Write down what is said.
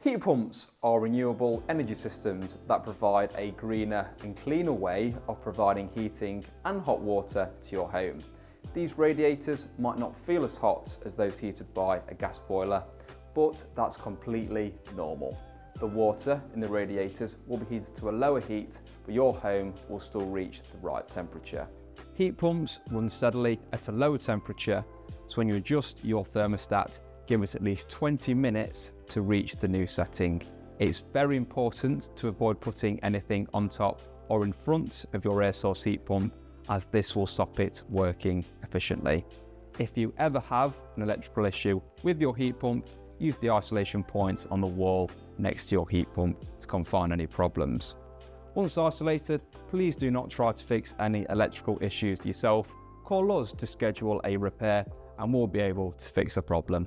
Heat pumps are renewable energy systems that provide a greener and cleaner way of providing heating and hot water to your home. These radiators might not feel as hot as those heated by a gas boiler, but that's completely normal. The water in the radiators will be heated to a lower heat, but your home will still reach the right temperature. Heat pumps run steadily at a lower temperature, so when you adjust your thermostat, give us at least 20 minutes to reach the new setting. It's very important to avoid putting anything on top or in front of your air source heat pump, as this will stop it working efficiently. If you ever have an electrical issue with your heat pump, use the isolation points on the wall next to your heat pump to confine any problems. Once isolated, please do not try to fix any electrical issues yourself. Call us to schedule a repair and we'll be able to fix the problem.